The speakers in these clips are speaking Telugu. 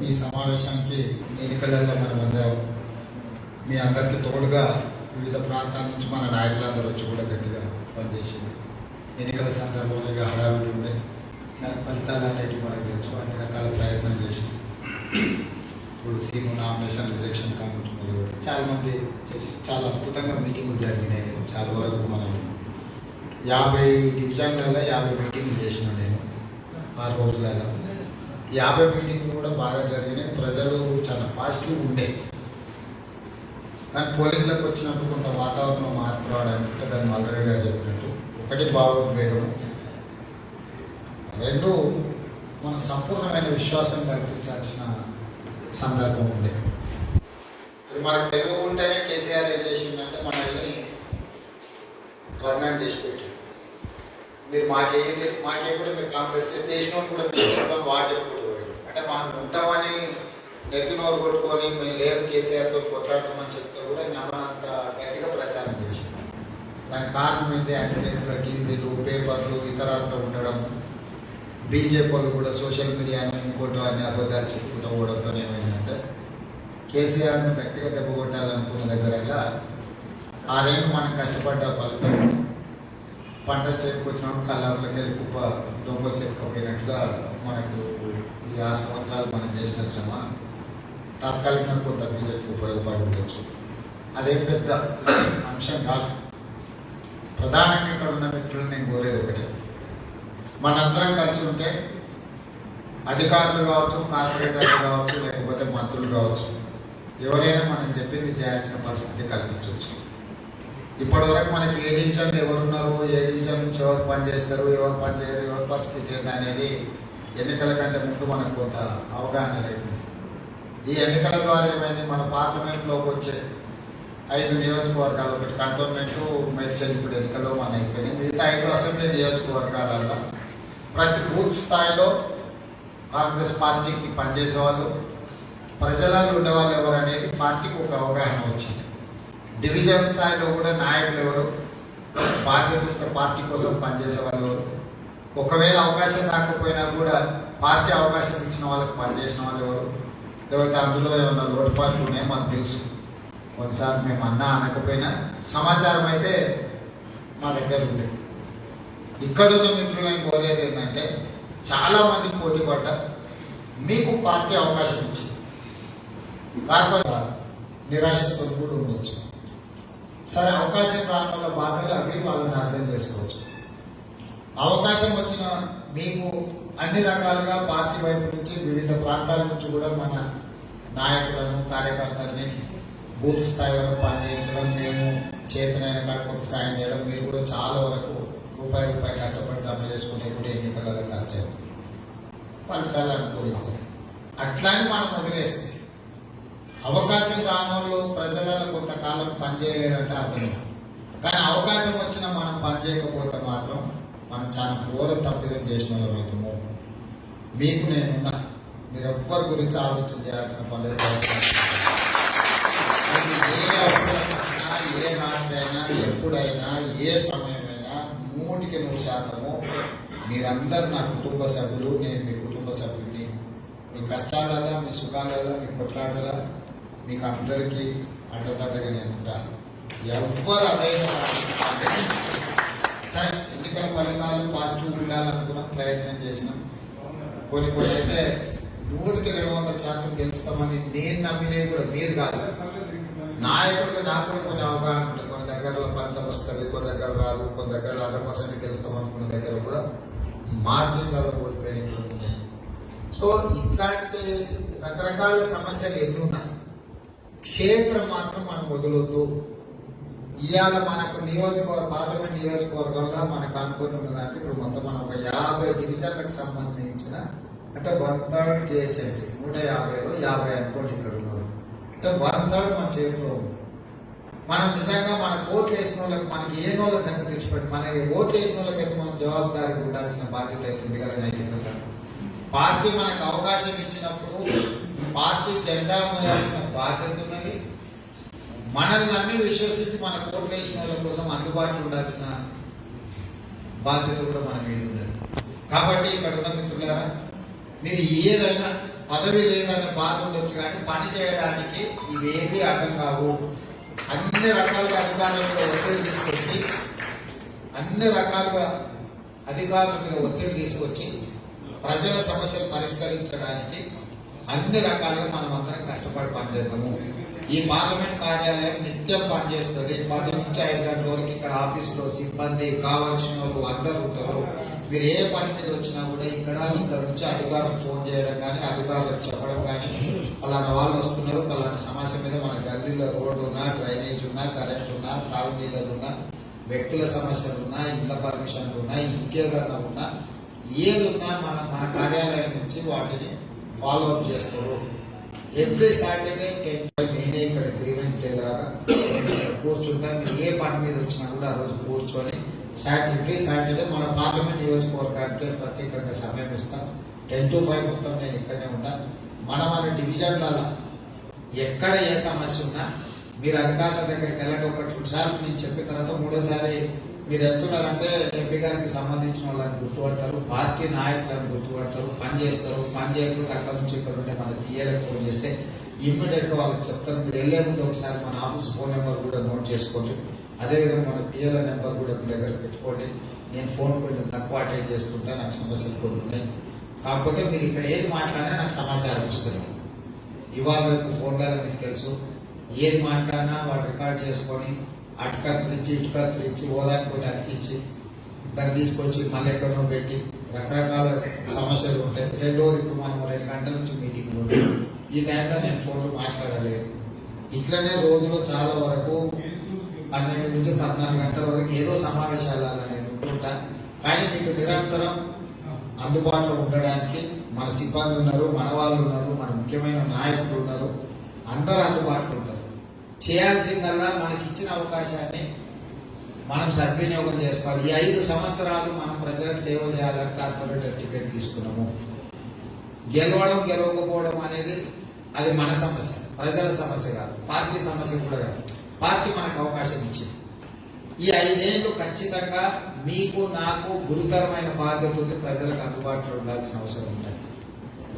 ఈ సమావేశానికి ఎన్నికలలో మనమందరం మీ అందరికీ తోడుగా వివిధ ప్రాంతాల నుంచి మన నాయకులందరూ వచ్చి కూడా గట్టిగా పనిచేసింది. ఎన్నికల సందర్భంలో ఇక హడావిడి ఉండే సరే ఫలితాలు అనేటివి మనకు తెలుసు, అన్ని రకాల ప్రయత్నం చేసి ఇప్పుడు సీఎం నామినేషన్ రిజెక్షన్ కామెంట్ మొదలు చాలామంది చేసి చాలా అద్భుతంగా మీటింగులు జరిగినాయి. చాలా వరకు మనం 50 డివిజన్లలో 50 మీటింగ్లు చేసిన నేను 6 రోజులలో 50 మీటింగ్లు కూడా బాగా జరిగినాయి. ప్రజలు చాలా పాజిటివ్ ఉండే, కానీ పోలింగ్లకు వచ్చినప్పుడు కొంత వాతావరణం మార్పు రావడానికి దాన్ని మల్రెడ్డి గారు చెప్పినట్టు ఒకటి భావోద్వేగం, 2 మనం సంపూర్ణమైన విశ్వాసం కల్పించాల్సిన సందర్భం ఉండే. అది మనకు తెలియకుంటేనే కేసీఆర్ ఏం చేసిందంటే మనల్ని వర్ణం చేసి పెట్టాడు. మీరు మాకే కూడా మీరు కాంగ్రెస్ చేసిన కూడా మీరు వాడు చెప్పుకోలేదు. అంటే మనం ఉంటామని నెత్తినోరు కొట్టుకొని మేము లేదు కేసీఆర్తో కొట్లాడుతామని చెప్తే కూడా నమ్మనంత గట్టిగా ప్రచారం చేసాం. దానికి కారణం ఏంటి? ఆయన చేతిలో టీవీలు, పేపర్లు ఇతరత్ర ఉండడం, బీజేపీ వాళ్ళు కూడా సోషల్ మీడియాని ఇంకోటి అన్ని అబద్ధాలు చెప్పుకుంటూ పోవడంతో ఏమైందంటే కేసీఆర్ను గట్టిగా దెబ్బ కొట్టాలనుకున్న దగ్గరగా 6 ఏళ్ళు మనం కష్టపడ్డ ఫలితం పంట చేతికొచ్చినప్పుడు కళ్ళకి వెళ్ళి కుప్ప దొంగ చెప్పుకోపోయినట్టుగా మనకు ఈ 6 సంవత్సరాలు మనం చేసిన శ్రమ తాత్కాలికంగా కొంత బీజేపీకి ఉపయోగపడి ఉండొచ్చు. అదేం పెద్ద అంశం కాదు. ప్రధానంగా ఇక్కడ ఉన్న మిత్రులు నేను కోరేది ఒకటే, మనందరం కలిసి ఉంటే అధికారులు కావచ్చు, కార్పొరేటర్లు కావచ్చు, లేకపోతే మంత్రులు కావచ్చు, ఎవరైనా మనం చెప్పింది చేయాల్సిన పరిస్థితి కల్పించవచ్చు. ఇప్పటివరకు మనకి ఏ డివిజన్లో ఎవరున్నారు, ఏ డివిజన్ నుంచి ఎవరు పనిచేస్తారు, ఎవరు పనిచేయరు, ఎవరి పరిస్థితి ఏంటి అనేది ఎన్నికల కంటే ముందు మనకు కొంత అవగాహన లేదు. ఈ ఎన్నికల ద్వారా ఏమైంది, మన పార్లమెంట్లోకి వచ్చే 5 నియోజకవర్గాలు, ఒకటి కంటోన్మెంటు మేడ్చల్ ఇప్పుడు ఎన్నికల్లో మన అయిపోయినాయి. మిగతా 5 అసెంబ్లీ నియోజకవర్గాలలో ప్రతి బూత్ స్థాయిలో కాంగ్రెస్ పార్టీకి పనిచేసే వాళ్ళు, ప్రజలలో ఉండేవాళ్ళు ఎవరు అనేది పార్టీకి ఒక అవగాహన వచ్చింది. డివిజన్ స్థాయిలో కూడా నాయకులు ఎవరు, బాధ్యత పార్టీ కోసం పనిచేసే వాళ్ళు ఎవరు, ఒకవేళ అవకాశం రాకపోయినా కూడా పార్టీ అవకాశం ఇచ్చిన వాళ్ళకి పనిచేసిన వాళ్ళు ఎవరు, లేకపోతే అందులో ఏమన్నా లోటుపాట్లు ఉన్నాయో మాకు తెలుసు. కొన్నిసార్లు మేము అనకపోయినా సమాచారం అయితే మా దగ్గర ఉంది. ఇక్కడున్న మిత్రులను కోరేది ఏంటంటే చాలామంది పోటీ పడ్డ మీకు పార్టీ అవకాశం ఇచ్చింది, కార్పొరేట్ నిరాశతో కూడా ఉండొచ్చు. సరే, అవకాశం రావడంలో బాధలు అవి వాళ్ళని అర్థం చేసుకోవచ్చు. అవకాశం వచ్చిన మీకు అన్ని రకాలుగా పార్టీ వైపు నుంచి వివిధ ప్రాంతాల నుంచి కూడా మన నాయకులను, కార్యకర్తల్ని బూత్ స్థాయి వరకు పనిచేయించడం, మేము చేతనైన కాడ కొంత సాయం చేయడం, మీరు కూడా చాలా వరకు రూపాయి కష్టపడి జమ చేసుకునే కూడా ఎన్నికలలో ఖర్చు ఫలితాలు అనుకూలించాలి. అట్లానే మనం వదిలేస్తే అవకాశం రానోళ్ళు ప్రజలలో కొంతకాలం పనిచేయలేదంటే అర్థం. కానీ అవకాశం వచ్చినా మనం పనిచేయకపోతే మాత్రం మనం చాలా ఘోర తప్పిదం చేసిన వాళ్ళమైతాము. మీకు నేనున్నా, మీరు ఎవ్వరి గురించి ఆలోచన చేయాల్సిన పని లేదు. ఏ అవసరం వచ్చినా, ఏ నాటికైనా, ఎప్పుడైనా, ఏ సమయమైనా 100% మీరందరూ నా కుటుంబ సభ్యులు, నేను మీ కుటుంబ సభ్యుల్ని. మీ కష్టాలలో, మీ సుఖాలలో, మీ కొట్లాటలో మీకు అందరికీ అండదండగా నేను ఉంటాను. ఎవ్వరు అదైనా సరే, ఎన్నికల ఫలితాలు పాజిటివ్ ఉండాలనుకున్నాం, ప్రయత్నం చేసినాం. కొన్ని అయితే 100% గెలుస్తామని నేను నమ్మినవి కూడా మీరు కాదు. నాయకుడిగా నాకు కూడా కొన్ని అవగాహన ఉంటాయి. కొన్ని దగ్గరలో ఫలితం వస్తుంది, కొన్ని దగ్గర రాదు, కొన్ని దగ్గర 100% గెలుస్తాం అనుకున్న దగ్గర కూడా మార్జిన్లలో ఓడిపోయినవి ఉన్నాయి. సో ఇట్లాంటి రకరకాల సమస్యలు ఎన్ని ఉన్నాయి. క్షేత్రం మాత్రం మనం వదలొద్దు. ఇవాళ మనకు పార్లమెంట్ నియోజకవర్గంలో మనకు అనుకుని ఉన్నదంటే ఇప్పుడు మొత్తం మనం ఒక 50 డివిజన్లకు సంబంధించిన అంటే 1/3 జిహెచ్ఎంసీ 150లో 50 అనుకోండి ఇక్కడ ఉన్నాడు. అంటే 1/3 మన చేతిలో ఉంది. మనం నిజంగా మన ఓట్లు వేసిన వాళ్ళకి మనకి ఏ నోళ్ళ సంగతి తెచ్చిపెట్టి మన ఓట్లు వేసిన వాళ్ళకైతే మనం జవాబుదారీగా ఉండాల్సిన బాధ్యత అవుతుంది కదా నైతికంగా. పార్టీ మనకు అవకాశం ఇచ్చినప్పుడు పార్టీ జెండా మోయాల్సిన బాధ్యత ఉన్నది. మనల్ని నమ్మి విశ్వసించి మన ఓట్లు వేసిన వాళ్ళ కోసం అందుబాటులో ఉండాల్సిన బాధ్యత కూడా మన మీద ఉన్నది. కాబట్టి ఇక్కడ ఉన్న మిత్రులారా, మీరు ఏదైనా పదవి లేదనే బాధ ఉండొచ్చు, కానీ పని చేయడానికి ఇవేమీ అర్థం కావు. అన్ని రకాలుగా అధికారుల మీద ఒత్తిడి తీసుకొచ్చి ప్రజల సమస్యలు పరిష్కరించడానికి అన్ని రకాలుగా మనం అందరం కష్టపడి పనిచేద్దాము. ఈ పార్లమెంట్ కార్యాలయం నిత్యం పనిచేస్తుంది. 10 నుంచి 5 గంటల వరకు ఇక్కడ ఆఫీసులో సిబ్బంది కావాల్సిన వాళ్ళు అందరూ ఉంటారు. మీరు ఏ పని మీద వచ్చినా కూడా ఇక్కడ నుంచి అధికారులకు ఫోన్ చేయడం కానీ, అధికారులకు చెప్పడం కానీ, పలానా వాళ్ళు వస్తున్నారు, పలానా సమస్య మీద మన గల్లీలో రోడ్డు ఉన్నా, డ్రైనేజ్ ఉన్నా, కరెంట్ ఉన్నా, తాగునీళ్ళు ఉన్నా, వ్యక్తుల సమస్యలు ఉన్నా, ఇళ్ల పర్మిషన్లు ఉన్నా, ఇంకేదన్నా ఉన్నా, ఏది ఉన్నా మన కార్యాలయం నుంచి వాటిని ఫాలో అప్ చేస్తారు. ఎవ్రీ సాటర్డే 10 నేనే ఇక్కడ గ్రీవెన్స్ డే లాగా కూర్చుంటా. మీరు ఏ పని మీద వచ్చినా కూడా ఆ రోజు కూర్చొని ఎవ్రీ సాటర్డే మన పార్లమెంట్ నియోజకవర్గానికి ప్రత్యేకంగా సమయం ఇస్తాం. 10 to 5 మొత్తం నేను ఇక్కడనే ఉంటా. మన డివిజన్లలో ఎక్కడ ఏ సమస్య ఉన్నా మీరు అధికారుల దగ్గరికి వెళ్ళండి. 1-2 సార్లు నేను చెప్పిన తర్వాత 3వ మీరు ఎత్తున్నారంటే ఎంపీ గారికి సంబంధించిన వాళ్ళని గుర్తుపడతారు, పార్టీ నాయకులను గుర్తుపడతారు, పని చేస్తారు. పని చేయకపోతే అక్కడ నుంచి ఇక్కడ ఉంటే మన పిఏలకు ఫోన్ చేస్తే ఇమ్మీడియట్గా వాళ్ళకి చెప్తారు. మీరు వెళ్లే ముందు ఒకసారి మన ఆఫీస్ ఫోన్ నెంబర్ కూడా నోట్ చేసుకోండి. అదేవిధంగా మన పిఏల నెంబర్ కూడా మీ దగ్గర పెట్టుకోండి. నేను ఫోన్ కొంచెం తక్కువ అటెండ్ చేసుకుంటా, నాకు సమస్యలు కొన్ని ఉన్నాయి. కాకపోతే మీరు ఇక్కడ ఏది మాట్లాడినా నాకు సమాచారం వస్తుంది. ఇవాళ రేపు ఫోన్లలో మీకు తెలుసు, ఏది మాట్లాడినా వాడు రికార్డ్ చేసుకొని అటుకత్తిరించి ఇటుకత్తిరించి ఓదానికి ఒకటి అతికించి దాన్ని తీసుకొచ్చి మళ్ళీ ఎక్కడో పెట్టి రకరకాల సమస్యలు ఉంటాయి. రెండోది ఇప్పుడు మనం 2 గంటల నుంచి మీటింగ్ ఉంటాయి. ఈ టైంలో నేను ఫోన్లో మాట్లాడలేదు. ఇట్లనే రోజులో చాలా వరకు 12 నుంచి 14 గంటల వరకు ఏదో సమావేశాలలో నేను ఉంటుంటా. కానీ మీకు నిరంతరం అందుబాటులో ఉండడానికి మన సిబ్బంది ఉన్నారు, మన వాళ్ళు ఉన్నారు, మన ముఖ్యమైన నాయకులు ఉన్నారు, అందరూ అందుబాటులో ఉంటారు. చేయాల్సిందల్లా మనకి ఇచ్చిన అవకాశాన్ని మనం సద్వినియోగం చేసుకోవాలి. ఈ 5 సంవత్సరాలు మనం ప్రజలకు సేవ చేయాలని కార్పొరేటర్ టికెట్ తీసుకున్నాము. గెలవడం గెలవకపోవడం అనేది అది మన సమస్య, ప్రజల సమస్య కాదు, పార్టీ సమస్య కూడా కాదు. పార్టీ మనకు అవకాశం ఇచ్చింది. ఈ 5 ఏళ్ళు ఖచ్చితంగా మీకు నాకు గురుతరమైన బాధ్యత ఉంది. ప్రజలకు అందుబాటులో ఉండాల్సిన అవసరం ఉంటుంది.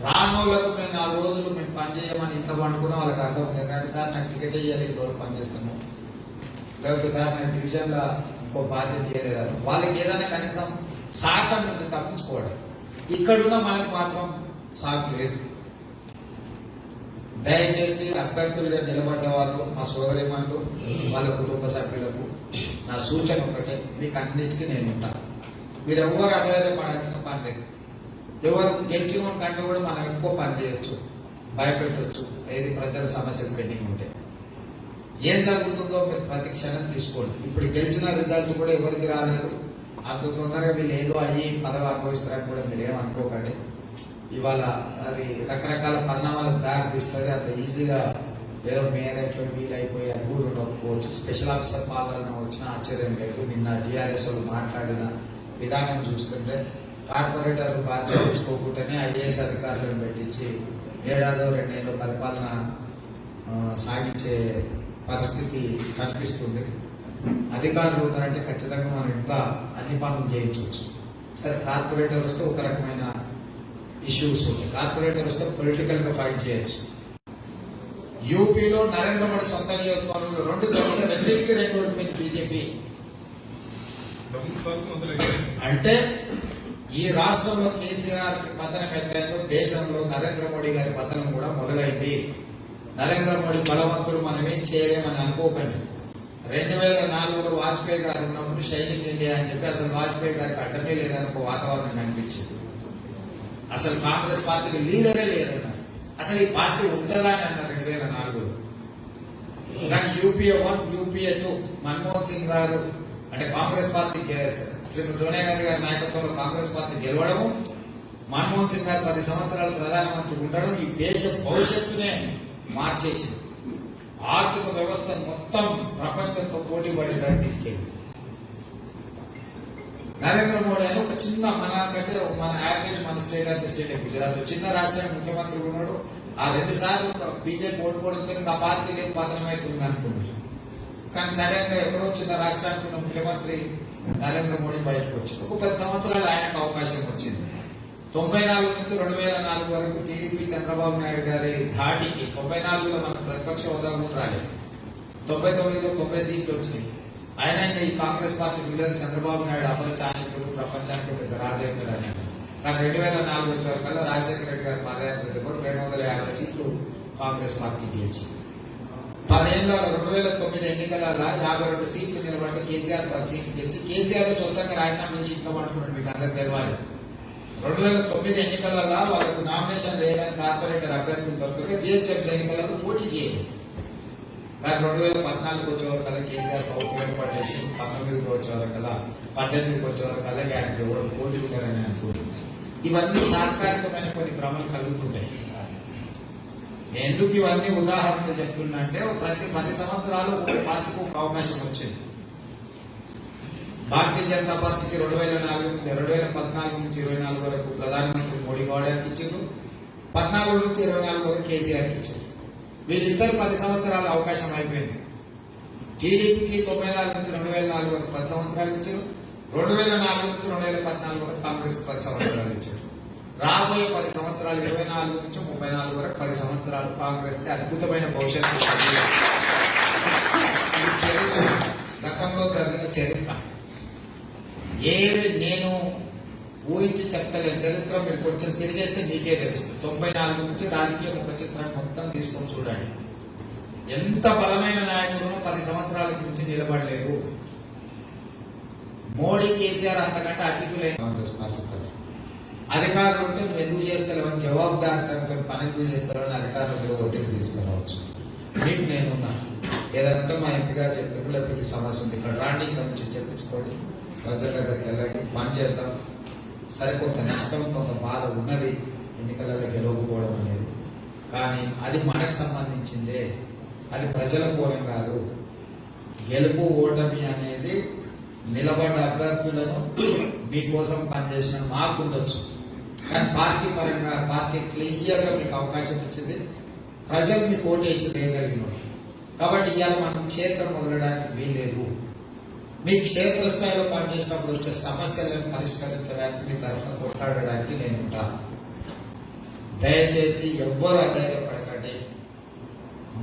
రానోళ్ళకు మేము 4 రోజులు మేము పనిచేయమని ఇంట్లో పండుకున్నా వాళ్ళకి అర్థం ఉంది. ఎందుకంటే సార్ నాకు టికెట్ ఇవ్వాలి, 2 రోజులు పనిచేస్తాము, లేకపోతే సార్ నాకు డివిజన్లో ఇంకో బాధ్యత ఇవ్వలేదని వాళ్ళకి ఏదైనా కనీసం సాకం నుండి తప్పించుకోవడం. ఇక్కడున్న మనకు మాత్రం సాకు లేదు. దయచేసి అభ్యర్థులుగా నిలబడ్డ వాళ్ళు, మా సోదరిమణులు, వాళ్ళ కుటుంబ సభ్యులకు నా సూచన ఒకటే, మీకు అన్నిటికీ నేను ఉంటాను. మీరు ఎవరు అధైర్యపడాల్సిన పని లేదు. ఎవరు గెలిచిన కంటే కూడా మనం ఎక్కువ పని చేయొచ్చు, భయపెట్టవచ్చు. ఏది ప్రజల సమస్యలు పెండింగ్ ఉంటే ఏం జరుగుతుందో మీరు ప్రతి క్షణం తీసుకోండి. ఇప్పుడు గెలిచిన రిజల్ట్ కూడా ఎవరికి రాలేదు, అంత తొందరగా వీళ్ళు ఏదో అయ్యి పదవి అనుభవిస్తారని కూడా మీరేం అనుకోకండి. ఇవాళ అది రకరకాల పరిణామాలకు దారి తీస్తుంది. అంత ఈజీగా ఏదో మేయర్ అయిపోయి వీళ్ళు అయిపోయి అది కూడా ఉండకపోవచ్చు. స్పెషల్ ఆఫీసర్ పాలన వచ్చిన ఆశ్చర్యం లేదు. నిన్న టీఆర్ఎస్ వాళ్ళు మాట్లాడిన విధానం చూస్తుంటే కార్పొరేటర్ బాధ్యత తీసుకోకుండానే ఐఏఎస్ అధికారులను పెట్టించి 1-2 ఏళ్ళ పరిపాలన సాగించే పరిస్థితి కనిపిస్తుంది. అధికారులు ఉన్నారంటే ఖచ్చితంగా మనం ఇంకా అన్ని పనులు చేయించవచ్చు. సరే, కార్పొరేటర్ వస్తే ఒక రకమైన ఇష్యూస్ ఉంటాయి. కార్పొరేటర్ వస్తే పొలిటికల్గా ఫైట్ చేయొచ్చు. యూపీలో నరేంద్ర మోడీ సొంత నియోజకవర్గంలో 2 జరిగిన రెండింటికి 2 ఓట్ల మీద బీజేపీ. అంటే ఈ రాష్ట్రంలో కేసీఆర్ పతనం ఎట్లయిందో దేశంలో నరేంద్ర మోడీ గారి పతనం కూడా మొదలైంది. నరేంద్ర మోడీ బలవంతులు మనం ఏం చేయలేమని అనుకోకండి. 2004లో వాజ్పేయి గారు ఉన్నప్పుడు షైనింగ్ ఇండియా అని చెప్పి అసలు వాజ్పేయి గారికి అడ్డమే లేదని ఒక వాతావరణం కనిపించింది. అసలు కాంగ్రెస్ పార్టీకి లీడరే లేరన్నారు. అసలు ఈ పార్టీ ఉంటుందా అని అన్నారు 2004లో. కానీ యూపీఏ 1, యూపీఏ 2 మన్మోహన్ సింగ్ గారు అంటే కాంగ్రెస్ పార్టీ శ్రీమతి సోనియా గాంధీ గారి నాయకత్వంలో కాంగ్రెస్ పార్టీ గెలవడము, మన్మోహన్ సింగ్ గారు 10 సంవత్సరాలు ప్రధానమంత్రి ఉండడం ఈ దేశ భవిష్యత్తునే మార్చేసింది. ఆర్థిక వ్యవస్థ మొత్తం ప్రపంచంతో పోటీ పడేటట్టు తీసుకెళ్ళి నరేంద్ర మోడీ అని ఒక చిన్న మనకంటే మన యావరేజ్ మన state of the state Gujarat చిన్న రాష్ట్రానికి ముఖ్యమంత్రి ఉన్నాడు. ఆ 2 సార్లు బీజేపీ ఓడిపోవడంతో ఆ పార్టీ లేదు, పతనం అవుతుంది అనుకున్నారు. కానీ సడన్ గా ఎక్కడో చిన్న రాష్ట్రానికి ఉన్న ముఖ్యమంత్రి నరేంద్ర మోడీ బయటకు వచ్చి ఒక 10 సంవత్సరాలు ఆయనకు అవకాశం వచ్చింది. 94 నుంచి 2004 వరకు టీడీపీ చంద్రబాబు నాయుడు గారి ధాటికి 94లో మనకు ప్రతిపక్ష హోదా కూడా రాలేదు. 99లో 90 సీట్లు వచ్చినాయి. అయినా ఇంకా ఈ కాంగ్రెస్ పార్టీ వీళ్ళది చంద్రబాబు నాయుడు అపరచానికుడు, ప్రపంచానికి పెద్ద రాజశేఖర్ అని. కానీ 2004 వచ్చే వరకల్లా రాజశేఖర రెడ్డి గారి పాదయాత్ర కూడా 250 సీట్లు కాంగ్రెస్ పార్టీకి గెలిచింది. 10 ఏళ్ళ 2009 ఎన్నికలలో 52 సీట్లు నిలబడితే కేసీఆర్ 10 సీట్లు గెలిచి కేసీఆర్ సొంతంగా రాజీనామా చేసి ఇంట్లో పడుకున్నాడు. మీకు అందరికి తెలియాలి. 2009 ఎన్నికలలో వాళ్ళకు నామినేషన్ వేయడానికి కార్పొరేటర్ అభ్యర్థులు దొరకక జిహెచ్ఎంసీ ఎన్నికలకు పోటీ చేయలేదు. కానీ 2014 వచ్చే వరకల్లా కేసీఆర్ ప్రభుత్వం ఏర్పడేసి 19కి వచ్చే వరకల్లా 18కి వచ్చే వరకల్లా ఆయనకు ఎవరు పోటీ ఉన్నారని అనుకోండి. ఇవన్నీ తాత్కాలికమైన కొన్ని భ్రమలు కలుగుతుంటాయి. ఎందుకు ఇవన్నీ ఉదాహరణలు చెప్తున్నా అంటే ప్రతి 10 సంవత్సరాలు ఒక పార్టీకి ఒక అవకాశం వచ్చింది. భారతీయ జనతా పార్టీకి 2014 నుంచి 24 వరకు ప్రధానమంత్రి మోడీ కావడానికి ఇచ్చారు. 14 నుంచి 24 వరకు కేసీఆర్కి ఇచ్చారు. వీళ్ళిద్దరు 10 సంవత్సరాల అవకాశం అయిపోయింది. టీడీపీకి 94 నుంచి 2004 వరకు 10 సంవత్సరాలు ఇచ్చారు. 2004 నుంచి 2014 వరకు కాంగ్రెస్ 10 సంవత్సరాలు ఇచ్చారు. రాబోయే 10 సంవత్సరాలు 24 నుంచి 34 వరకు 10 సంవత్సరాలు కాంగ్రెస్ కి అద్భుతమైన భవిష్యత్తు. చరిత్ర, గతంలో జరిగిన చరిత్ర ఏమి నేను ఊహించి చెప్తలేను. చరిత్ర మీరు కొంచెం తిరిగేస్తే మీకే తెలుస్తుంది. 94 నుంచి రాజకీయ ముఖ చిత్రాన్ని మొత్తం తీసుకొని చూడండి. ఎంత బలమైన నాయకులను 10 సంవత్సరాల నుంచి నిలబడలేదు. మోడీ, కేసీఆర్ అంతకంటే అతిథులే. కాంగ్రెస్ పార్టీ అధికారులు ఉంటే నువ్వు ఎందుకు చేస్తావు, జవాబుదారితో పని ఎందుకు చేస్తారో అని అధికారుల మీద ఒత్తిడి తీసుకురావచ్చు. మీకు నేనున్నా, ఏదంటే మా ఎంపీ గారు చెప్పినప్పుడు లేకపోతే సమస్య ఉంది, ఇక్కడ రాండి, ఇక్కడ నుంచి చెప్పించుకోండి, ప్రజల దగ్గరికి వెళ్ళండి, పని చేద్దాం. సరే, కొంత నష్టం, కొంత బాధ ఉన్నది ఎన్నికలలో గెలవకపోవడం అనేది. కానీ అది మనకు సంబంధించిందే, అది ప్రజల కోణం కాదు. గెలుపు ఓటమి అనేది నిలబడ్డ అభ్యర్థులను మీకోసం పనిచేసిన మాకు ఉండొచ్చు. కానీ పార్టీ పరంగా పార్టీ క్లియర్గా మీకు అవకాశం ఇచ్చింది. ప్రజలు మీకు ఓటేసి వేయగలిగినారు. కాబట్టి ఇవాళ మనం క్షేత్రం మొదలడానికి వీల్లేదు. మీ క్షేత్రస్థాయిలో పనిచేసినప్పుడు వచ్చే సమస్యలను పరిష్కరించడానికి మీ తరఫున కొట్లాడడానికి నేను ఉంటాను. దయచేసి ఎవ్వరూ అధైర్యపడకండి.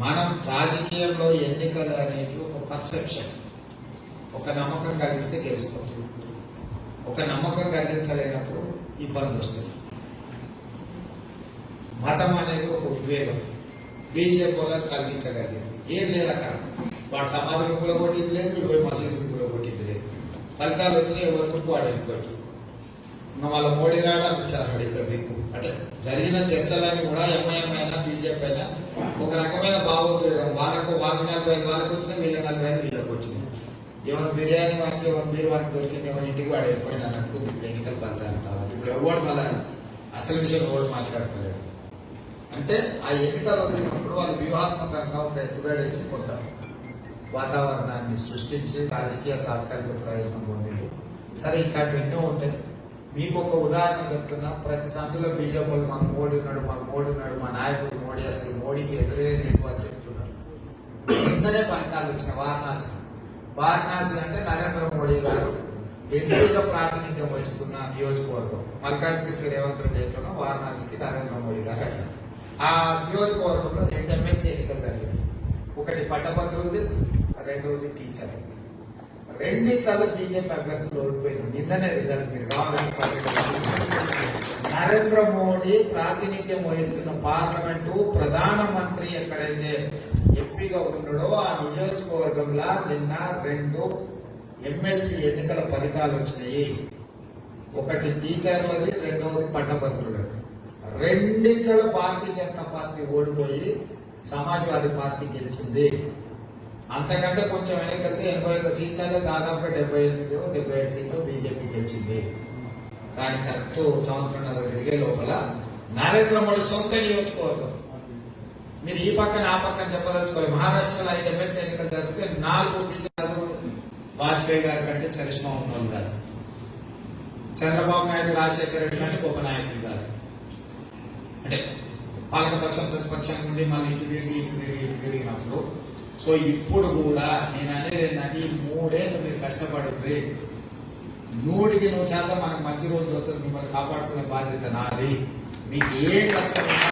మనం రాజకీయంలో ఎన్నికలు అనేవి ఒక పర్సెప్షన్, ఒక నమ్మకం కలిగిస్తే గెలుస్తుంది. ఒక నమ్మకం కలిగించలేనప్పుడు ఇబ్బంది వస్తుంది. మతం అనేది ఒక ఉద్వేగం. బీజేపీ వాళ్ళకి కలిగించగలిగారు. ఏం లేదు అక్కడ. వాడు సమాధులు కూడా కొట్టింది లేదు, పోయి మసీదులు కూడా కొట్టింది లేదు. ఫలితాలు వచ్చినాయి, ఎవరికి వాడు వెళ్ళిపోయారు. ఇంకా వాళ్ళ మోడీ రాడా, అమిత్ షా రాడు ఇక్కడ దిక్కు. అంటే జరిగిన చర్చలన్నీ కూడా ఎంఐఎం అయినా బీజేపీ అయినా ఒక రకమైన భావోద్వేగం. వాళ్ళకు 45 వాళ్ళకి వచ్చినాయి, వీళ్ళ 45 వీళ్ళకి వచ్చినాయి. ఎవరు బిర్యానీ వానికి, ఎవరు బీరు వానికి దొరికింది, ఎవరి ఇంటికి వాడు వెళ్ళిపోయినా అన్నట్టు ఇప్పుడు ఎన్నికల ఫలితాలు కావాలి. ఇప్పుడు ఎవడు మళ్ళీ అసలు విషయం ఎవడు మాట్లాడతలేడు. అంటే ఆ ఎన్నికలు వచ్చినప్పుడు వాళ్ళు వ్యూహాత్మకంగా ఒక ఎత్తుగడేసి కొంత వాతావరణాన్ని సృష్టించి రాజకీయ తాత్కాలిక ప్రయోజనం పొందింది. సరే, ఇట్లాంటి ఎన్నో ఉంటాయి. మీకు ఒక ఉదాహరణ చెప్తున్నా. ప్రతి సందులో బీజేపీ వాళ్ళు మాకు మోడీ ఉన్నాడు, మా నాయకుడు మోడీ, అసలు మోడీకి ఎదురే లేదు అని చెప్తున్నారు. కిందనే ఫలితాలు వచ్చిన వారణాసి అంటే నరేంద్ర మోడీ గారు ఎంపీగా ప్రాతినిధ్యం వహిస్తున్న నియోజకవర్గం. మల్కాజ్గిరికి రేవంత్ రెడ్డి ఎట్లనో వారణాసికి నరేంద్ర మోడీ గారు అట్లా. ఆ నియోజకవర్గంలో 2 ఎమ్మెల్సీ ఎన్నికలు జరిగింది. ఒకటి పట్టభద్రులది, రెండవది టీచర్. రెండిట్లలో బీజేపీ అభ్యర్థులు ఓడిపోయింది. నిన్ననే రిజల్ట్ మీరు కావాలని. నరేంద్ర మోడీ ప్రాతినిధ్యం వహిస్తున్న పార్లమెంటు ప్రధానమంత్రి ఎక్కడైతే ఎంపీగా ఉన్నాడో ఆ నియోజకవర్గంలో నిన్న 2 ఎమ్మెల్సీ ఎన్నికల ఫలితాలు వచ్చినాయి. ఒకటి టీచర్లది, రెండవది పట్టభద్రులది. రెండిట్లలో భారతీయ జనతా పార్టీ ఓడిపోయి సమాజ్వాదీ పార్టీ గెలిచింది. అంతకంటే కొంచెం వెనకెళ్తే 81 సీట్లలో దాదాపు 78 సీట్లు బీజేపీ గెలిచింది. కానీ కరెక్ట్ సంవత్సరంన్నర తిరిగే లోపల నరేంద్ర మోడీ సొంత నియోజకవర్గం, మీరు ఈ పక్కన ఆ పక్కన చెప్పదలుచుకోవాలి. మహారాష్ట్రలో 5 ఎమ్మెల్సీ ఎన్నికలు జరిగితే 4 బీజేపీ వాజ్పేయి గారి కంటే చరిష్మా ఉన్నోళ్ళు గారు, చంద్రబాబు నాయుడు, రాజశేఖర రెడ్డి కంటే గొప్ప నాయకులు గారు. అంటే పాలకపక్షం ప్రతిపక్షం నుండి మళ్ళీ ఇటు తిరిగినప్పుడు. సో ఇప్పుడు కూడా నేను అనేది ఏంటంటే, ఈ 3 ఏళ్ళు మీరు కష్టపడుతుంది. 100% మనకు మంచి రోజులు వస్తుంది. మిమ్మల్ని కాపాడుకునే బాధ్యత నాది. మీకు ఏ కష్టం ఉన్నా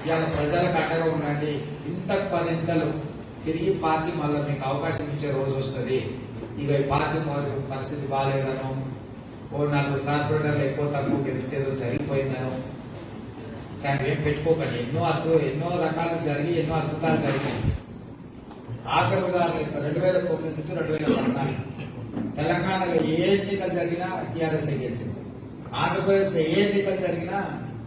ఇవాళ ప్రజలకు అండగా ఉండండి. ఇంతకు 10 ఇంతలు తిరిగి పార్టీ మళ్ళీ మీకు అవకాశం ఇచ్చే రోజు వస్తుంది. ఇక ఈ పార్టీ పరిస్థితి బాగాలేదనో, ఓ 4 కార్పొరేటర్లు ఎక్కువ తక్కువ గెలిస్తే ఏదో జరిగిపోయిందనో కానీ ఏం పెట్టుకోకండి. ఎన్నో రకాలు జరిగి ఎన్నో అద్భుతాలు జరిగాయి. ఆఖరి ఉదాహరణ 2009 నుంచి 2014 తెలంగాణలో ఏ ఎన్నికలు జరిగినా టీఆర్ఎస్ గెలిచింది. ఆంధ్రప్రదేశ్లో ఏ ఎన్నికలు జరిగినా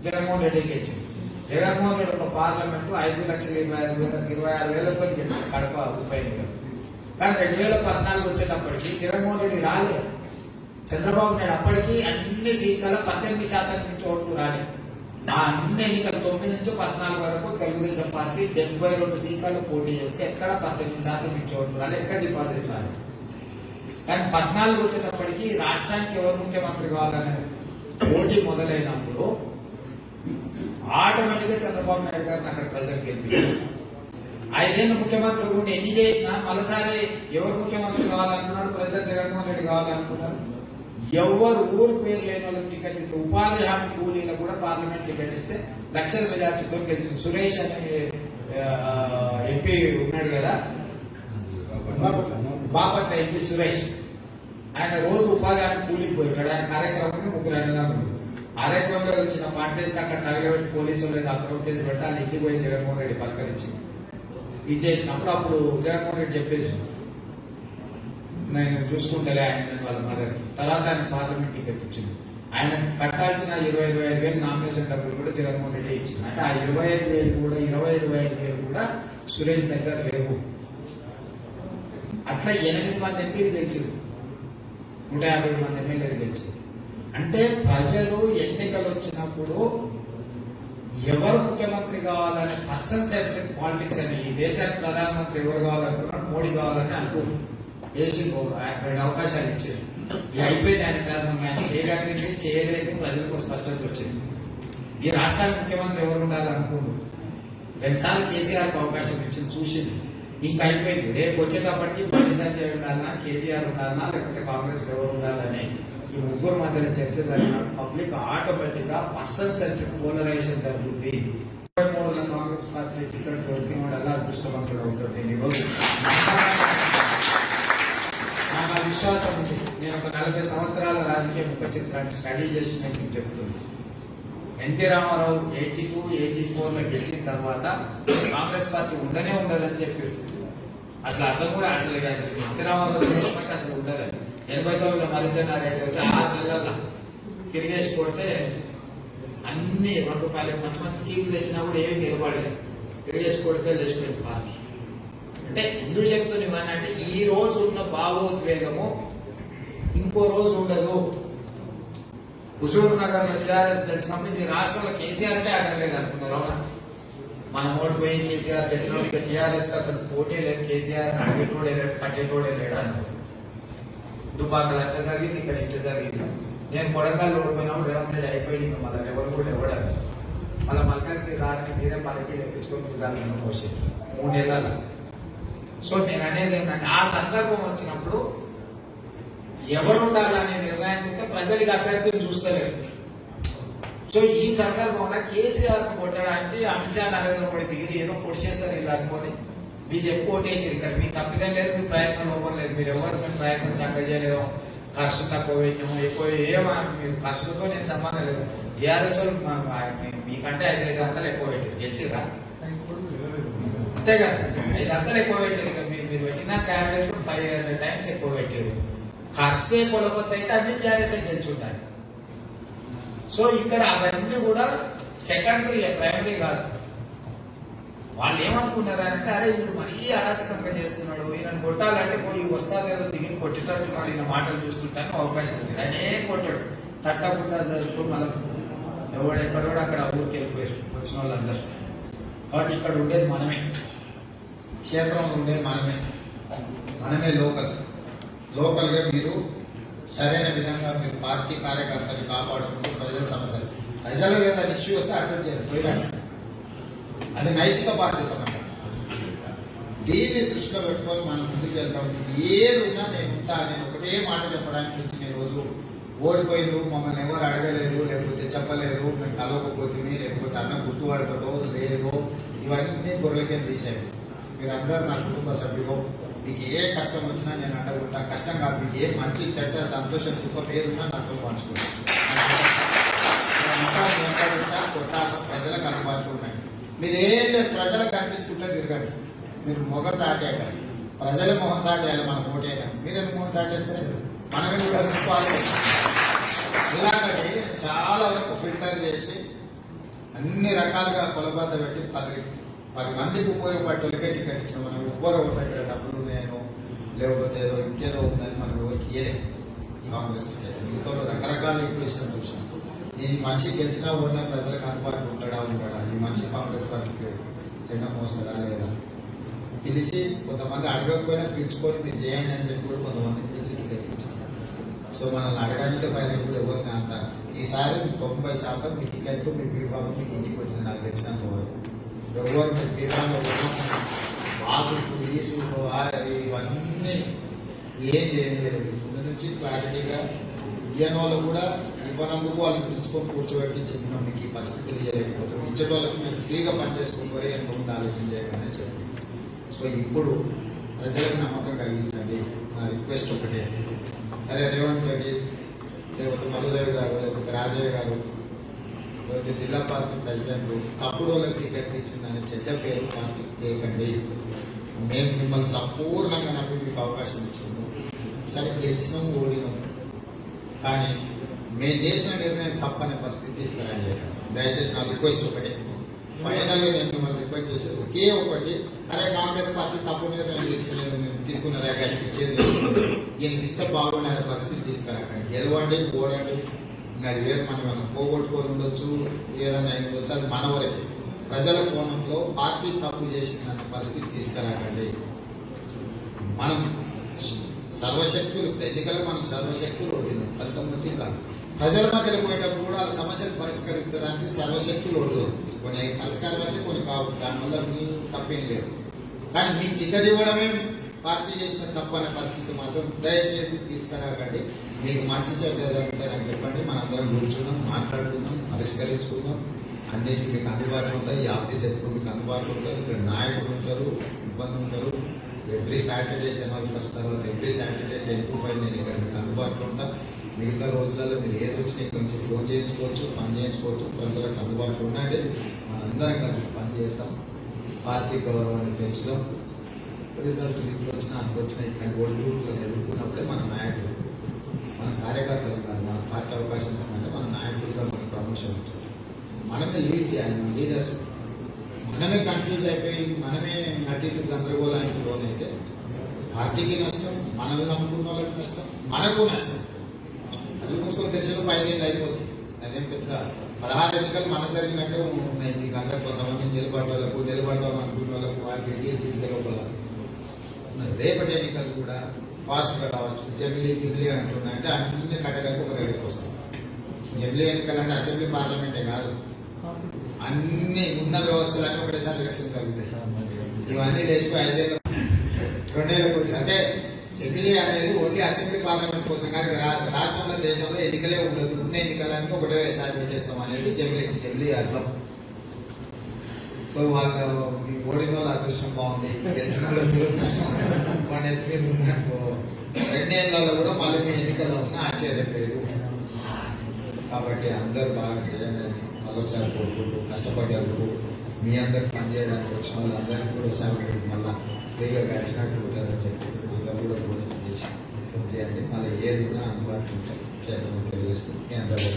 జగన్మోహన్ రెడ్డి గెలిచింది. జగన్మోహన్ రెడ్డి ఒక పార్లమెంటు 5,26,000 గెలిచింది కడప ఉప ఎన్నికలు. కానీ 2014 వచ్చేటప్పటికి జగన్మోహన్ రెడ్డి రాలేదు. చంద్రబాబు నాయుడు అప్పటికి అన్ని సీట్లలో 18% నుంచి ఓట్లు రాలేదు. ఆ అన్ని ఎన్నికలు 9 నుంచి 14 వరకు తెలుగుదేశం పార్టీ 72 సీట్లలో పోటీ చేస్తే ఎక్కడ 18% నుంచి ఓట్లు రాలేదు, ఎక్కడ డిపాజిట్ రాలేదు. కానీ 14 వచ్చేటప్పటికి రాష్ట్రానికి ఎవరు ముఖ్యమంత్రి కావాలనే పోటీ మొదలైనప్పుడు ఆటోమేటిక్గా చంద్రబాబు నాయుడు గారిని అక్కడ ప్రజలు గెలిపించారు. 5 ఏళ్ళు ముఖ్యమంత్రి ఉండి ఎన్ని చేసినా మరోసారి ఎవరు ముఖ్యమంత్రి కావాలనుకున్నాడు, ప్రజలు జగన్మోహన్ రెడ్డి కావాలనుకున్నారు. ఎవరు ఊరు పేరు లేని వాళ్ళకి టికెట్ ఇస్తే, ఉపాధి హామీ కూలీలకు కూడా పార్లమెంట్ టికెట్ ఇస్తే లక్షల మెజార్టీతో గెలిచింది. సురేష్ అనే ఎంపీ ఉన్నాడు కదా, బాపట్ల ఎంపీ సురేష్, ఆయన రోజు ఉపాధి హామీ కూలికి పోయినాడు. ఆయన కార్యక్రమానికి 3 అన్నదమ్ములు. కార్యక్రమంలో వచ్చిన పార్టీస్తే అక్కడ తగలబెట్టి పోలీసులు లేదా అక్రమ కేసు పెట్టి వాళ్ళు ఇంటికి పోయి జగన్మోహన్ రెడ్డి పలకరించి ఇది చేసినప్పుడు అప్పుడు జగన్మోహన్ రెడ్డి చెప్పేసి నేను చూసుకుంటలే ఆయన వాళ్ళ మదర్కి. తర్వాత ఆయన పార్లమెంట్ టికెట్ ఇచ్చింది. ఆయన కట్టాల్సిన 25,000 నామినేషన్ డబ్బులు కూడా జగన్మోహన్ రెడ్డి ఇచ్చింది. అంటే ఆ 25,000 కూడా 25,000 కూడా సురేష్ దగ్గర లేవు. అట్లా 8 మంది ఎంపీలు గెలిచారు, 150 మంది ఎమ్మెల్యేలు గెలిచారు. అంటే ప్రజలు ఎన్నికలు వచ్చినప్పుడు ఎవరు ముఖ్యమంత్రి కావాలని పర్సన్ సెంట్రిక్ పాలిటిక్స్ అని, ఈ దేశానికి ప్రధానమంత్రి ఎవరు కావాలనుకున్నాడు, మోడీ కావాలని అనుకున్నారు. వేసి 2 అవకాశాలు ఇచ్చారు. ఇది అయిపోయింది. ఆయన టర్మ్ ఆయన చేయగలిగింది చేయలేదు ప్రజలకు స్పష్టత వచ్చింది. ఈ రాష్ట్రానికి ముఖ్యమంత్రి ఎవరు ఉండాలనుకున్నారు. 2 సార్లు కేసీఆర్కి అవకాశం ఇచ్చింది, చూసింది. ఇంకా అయిపోయింది. రేపు వచ్చేటప్పటికి బండి సంజయ్ ఉండాలన్నా, కేటీఆర్ ఉండాలన్నా, లేకపోతే కాంగ్రెస్ ఎవరు ఉండాలని ఈ 3 మధ్యలో చర్చ జరిగిన పబ్లిక్ ఆటోమేటిక్ గా పర్సన్ సెంట్రిక్ పోలరైజేషన్ జరుగుతుంది. 23లో కాంగ్రెస్ పార్టీ టికెట్ దొరికిన వాడు అలా అదృష్టవంతుడు అవుతుంది. ఈరోజు నాకు విశ్వాసం ఉంది. నేను ఒక 40 సంవత్సరాల రాజకీయ ముఖ చిత్రాన్ని స్టడీ చేసి మీకు చెప్తున్నాను. ఎన్టీ రామారావు 82, 84లో గెలిచిన తర్వాత కాంగ్రెస్ పార్టీ ఉండనే ఉండదని చెప్పారు. అసలు అర్థం కూడా అసలు ఎన్టీ రామారావు చూడడానికి అసలు ఉండదని. 89లో మరిచెన్నారెడ్డి వచ్చి 6 నెలల్లో తిరిగేసి కొడితే అన్ని ₹2 మంచి మంచి స్కీములు తెచ్చినా కూడా ఏమి నిలబడలేదు. తిరిగేసి కొడితే లేచిపోయింది పార్టీ. అంటే ఎందుకు చెప్తున్నామని అంటే ఈ రోజు ఉన్న భావోద్వేగము ఇంకో రోజు ఉండదు. హుజూర్ నగర్ లో టీఆర్ఎస్ గెలిచినప్పుడు ఈ రాష్ట్రంలో కేసీఆర్కే ఆడడం లేదు అనుకున్నారు. అవునా? మనం ఓటు పోయి కేసీఆర్ గెలిచినప్పుడు టీఆర్ఎస్ అసలు పోటీ లేదు, కేసీఆర్ అడిగేటోడే లేడు, కట్టేటోడే లేడు అన్నారు. దుబాకలు అట్లా జరిగింది, ఇక్కడ ఇట్లా జరిగింది. నేను కొడంగల్ ఓడిపోయినప్పుడు రేవంత్ రెడ్డి అయిపోయింది, ఇంకా మళ్ళీ ఎవరు కూడా ఇవ్వడాలి. మళ్ళీ మల్కాజ్కి రాని మీరే పనికి ఎక్కించుకొని నిజాలు పోసి 3 నెలలు. సో నేను అనేది ఏంటంటే ఆ సందర్భం వచ్చినప్పుడు ఎవరు ఉండాలనే నిర్ణయం అయితే ప్రజలకు అభ్యర్థులు చూస్తలేరు. సో ఈ సందర్భంలో కేసీఆర్ కొట్టడానికి అమిత్ షా, నరేంద్ర మోడీ దిగిరి ఏదో పొడి చేస్తారు ఇలా అనుకొని బీజేపీ ఓటేసారు. ఇక్కడ మీ తప్పిదం లేదు, మీ ప్రయత్నం లోపం లేదు. మీరు ఎవరు మేము ప్రయత్నం చక్కగా చేయలేదో, ఖర్చు తక్కువ పెట్టాము, ఎక్కువ ఏమో మీరు ఖర్చులతో నేను సంబంధం లేదు. టీఆర్ఎస్ మీకంటే 5 అంతలు ఎక్కువ పెట్టారు, గెలిచిరా అంతే కదా. 5 అంతలు ఎక్కువ పెట్టారు. ఇక మీరు పెట్టిన యావరేజ్ 500 టైమ్స్ ఎక్కువ పెట్టారు. ఖర్చే కొలబద్ద అయితే అన్ని టీఆర్ఎస్ గెలుచుంటారు. సో ఇక్కడ అవన్నీ కూడా సెకండరీ, ప్రైమరీ కాదు. వాళ్ళు ఏమనుకున్నారంటే అరే ఇప్పుడు మరీ అరాచకంగా చేస్తున్నాడు, ఈయనను కొట్టాలంటే పోయి వస్తాదేదో దిగిన కొట్టేటట్టున్నాడు, ఈయన మాటలు చూస్తుంటాను అవకాశం వచ్చింది. అనే కొట్టాడు తట్టకుండా జరుపుకుని మళ్ళీ ఎవడెక్కడో అక్కడ ఊరికి వెళ్ళిపోయారు వచ్చిన వాళ్ళందరూ. కాబట్టి ఇక్కడ ఉండేది మనమే, క్షేత్రంలో ఉండేది మనమే లోకల్గా మీరు సరైన విధంగా మీరు పార్టీ కార్యకర్తలు కాపాడుకుంటూ ప్రజల సమస్యలు, ప్రజలు ఏదైనా ఇష్యూ వస్తే అడ్రస్ చేయాలి, పోయిరా. అది నైతిక బాధ్యత. దీన్ని దృష్టిలో పెట్టుకొని మనం ముందుకు వెళ్తాం. ఏది ఉన్నా నేను ఉంటా. నేను ఒకటే మాట చెప్పడానికి వచ్చిన ఈరోజు ఓడిపోయిన మమ్మల్ని ఎవరు అడగలేదు, లేకపోతే చెప్పలేదు, మేము కలవకపోతుంది, లేకపోతే అన్న గుర్తుపడతాడో లేదో, ఇవన్నీ గొర్రెలకేం తీసాయి. మీరందరూ నా కుటుంబ సభ్యులు. మీకు ఏ కష్టం వచ్చినా నేను అండగుంటా. కష్టం కాదు, మీకు ఏ మంచి చెడ్డ సంతోషం దుఃఖం ఏదున్నా నాతో పంచుకుంటాను. కొట్టాక ప్రజలకు అందుబాటులో ఉన్నాయి. మీరు ఏం లేదు, ప్రజలకు కనిపించుకుంటే తిరగండి. మీరు మొగ చాటాక ప్రజల మొహం చాటేయాలి. మన ఓటేగా మీరెందుకు మొహం చాటేస్తే మనమే కూడా తీసుకోవాలి. ఇలాంటి చాలా వరకు ఫిల్టర్ చేసి అన్ని రకాలుగా కొలబద్ద పెట్టి 10 మందికి ఉపయోగపడే టికెట్ ఇచ్చిన మనం ఎవ్వరు దగ్గర డబ్బులు నేను లేకపోతే ఏదో ఇంకేదో ఉందని మనం ఎవరికి ఇయ్యలేదు. కాంగ్రెస్ మిగతా రకరకాల ఈక్వేషన్ చూసాం. ఈ మనిషి గెలిచినా ఉన్న ప్రజలకు అందుబాటులో ఉంటాడా ఈ మనిషి కాంగ్రెస్ పార్టీకి జెండా మోస్తాడా లేదా పిలిచి కొంతమంది అడగకపోయినా పిలుచుకొని మీరు చేయండి అని చెప్పి కూడా కొంతమంది పిలిచి టికెట్ ఇచ్చారు. సో మనల్ని అడగడానికి పైన కూడా ఎవరిని అంటారు. ఈసారి 90% మీ టికెట్ మీ బీఫామ్ మీకు ఇంటికి వచ్చింది నాకు తెలిసినంత వరకు. ఎవరు మీరు బీఫామ్లో వాసులు ఈసులు ఇవన్నీ ఏం చేయలేదు. ముందు నుంచి క్లారిటీగా ఇయ్యని వాళ్ళు కూడా ఇవ్వనందుకు వాళ్ళని పిలుచుకొని కూర్చోబెట్టి చెప్పినాం. మీకు ఈ పరిస్థితులు ఇవ్వలేకపోతే ఇచ్చే వాళ్ళకి మీరు ఫ్రీగా పనిచేసుకోవాలి ఎంత ముందు ఆలోచన చేయకుండా చెప్పి. సో ఇప్పుడు ప్రజలకు నమ్మకం కలిగించండి. నా రిక్వెస్ట్ ఒకటే, సరే రేవంత్ రెడ్డి లేకపోతే మధురవి గారు లేకపోతే రాజయ్య గారు లేకపోతే జిల్లా పార్టీ ప్రెసిడెంట్ తప్పుడు వాళ్ళకి టికెట్ ఇచ్చిందని చెడ్డ పేరు పార్టీకి చేయకండి. మేము మిమ్మల్ని సంపూర్ణంగా నమ్మి మీకు అవకాశం ఇచ్చింది. సరే గెలిచినాము ఓడినాము, కానీ మేము చేసిన నిర్ణయం తప్పనే పరిస్థితి తీసుకురండి. దయచేసి నా రిక్వెస్ట్ ఒకటి, ఫైనల్గా నేను మిమ్మల్ని రిక్వెస్ట్ చేసేది ఒకే ఒకటి, అరే కాంగ్రెస్ పార్టీ తప్పు నిర్ణయం తీసుకున్నారా గడికి ఇచ్చేది ఈయనకి ఇస్తే బాగుండే పరిస్థితి తీసుకురాకండి. గెలవండి పోరండి, ఇంకా అది వేరు. మనం పోగొట్టుకొని ఉండొచ్చు, ఏదైనా ఉండొచ్చు, అది మన వరకే. ప్రజల కోణంలో పార్టీ తప్పు చేసిందన్న పరిస్థితి తీసుకురాకండి. మనం సర్వశక్తులు ఎన్నికలు మనం సర్వశక్తులు ఓడినాం, ఫలితం వచ్చింది రాదు. ప్రజల మధ్యలో పోయేటప్పుడు కూడా వాళ్ళ సమస్యలు పరిష్కరించడానికి సర్వశక్తులు ఓడుతారు. కొన్ని పరిష్కారం అయితే కొన్ని కావు, దానివల్ల మీ తప్పేం లేదు. కానీ మీకు టికెట్ ఇవ్వడమే పార్టీ చేసిన తప్పు అనే పరిస్థితి మాత్రం దయచేసి తీసుకురాకండి. మీకు మంచి చెడ్డ ఏదంటే నాకు చెప్పండి, మనందరం కూర్చున్నాం, మాట్లాడుకుందాం, పరిష్కరించుకుందాం. అన్నిటికీ మీకు అందుబాటులో ఉంటాయి. ఈ ఆఫీస్ ఎప్పుడు మీకు అందుబాటులో ఉంటుంది. ఇక్కడ నాయకులు ఉంటారు, సిబ్బంది ఉంటారు. ఎవ్రీ సాటర్డే జనవరి 1 తర్వాత ఎవ్రీ సాటర్డే 10 to 5 నేను ఇక్కడ మీకు అందుబాటులో ఉంటా. మిగతా రోజులలో మీరు ఏది వచ్చినా ఇక్కడ నుంచి ఫోన్ చేయించుకోవచ్చు, పని చేయించుకోవచ్చు. ప్రజలకు అందుబాటులో ఉండండి. మనందరం కలిసి పని చేద్దాం, పార్టీ గౌరవాన్ని పెంచుదాం. రిజల్ట్ మీకు వచ్చినా అప్పుడు వచ్చినా ఇక్కడ ఓడిలో ఎదుర్కొన్నప్పుడే మన నాయకులు, మన కార్యకర్తలు కాదు. మన పార్టీ అవకాశం ఇచ్చిందంటే మన నాయకులుగా మనకు ప్రమోషన్ ఇచ్చారు. మనమే లీడ్ చేయాలి. మన లీడర్స్ మనమే కన్ఫ్యూజ్ అయిపోయి మనమే అటు ఇటు గందరగోళానికి లోనైతే పార్టీకి నష్టం, మనల్ని నమ్ముకున్న వాళ్ళకి నష్టం, మనకు నష్టం. అల్లు మూసుకొని తెచ్చిన 5 ఏళ్ళు అయిపోతుంది. అదేం పెద్ద 16 ఎన్నికలు మన జరిగినట్టే ఉన్నాయి. మీకు అందరూ కొంతమంది నిలబడదాం అనుకున్న వాళ్ళకు వాటికి తిరిగే లోపల రేపటి ఎన్నికలు కూడా ఫాస్ట్గా రావచ్చు. జమిలీ అంటున్నా అంటే అన్ని కట్టగలిపి ఒక దగ్గరికి వస్తాం. జమిలీ ఎన్నికలు అంటే అసెంబ్లీ పార్లమెంటే కాదు, అన్ని ఉన్న వ్యవస్థలన్నీ ఒకటేసారి ఎలక్షన్ కలుగుతాయి. ఇవన్నీ లేచిపోయి 5 ఏళ్ళు 2 ఏళ్ళ కొద్ది అంటే జమిలీ అనేది ఓన్లీ అసెంబ్లీ పార్లమెంట్ కోసం కానీ రాష్ట్రంలో దేశంలో ఎన్నికలే ఉండదు. ఉన్న ఎన్నికలన్నీ ఒకటేసారి పెట్టేస్తాం అనేది జమిలీ అర్థం. సో వాళ్ళు మీ ఓడిన వాళ్ళ అదృష్టం బాగుంది, గెలిచిన వాళ్ళ దురదృష్టం వాళ్ళ ఎత్తి మీద ఉందనుకో 2 ఏళ్లలో కూడా మళ్ళీ మీ ఎన్నికలు వచ్చినా ఆశ్చర్యలేదు. కాబట్టి అందరూ బాగా చేయండి. మళ్ళొకసారి కోరుకుంటూ కష్టపడేందుకు మీ అందరికి పనిచేయడానికి వచ్చిన వాళ్ళందరికీ కూడా ఒకసారి మళ్ళీ ఫ్రీగా కలిసినట్టు ఉంటుందని చెప్పి అందరూ కూడా భోజనం చేసి చేయండి. మళ్ళీ ఏది కూడా అందుబాటులో ఉంటే చేద్దామని తెలియజేస్తూ మీ అందరూ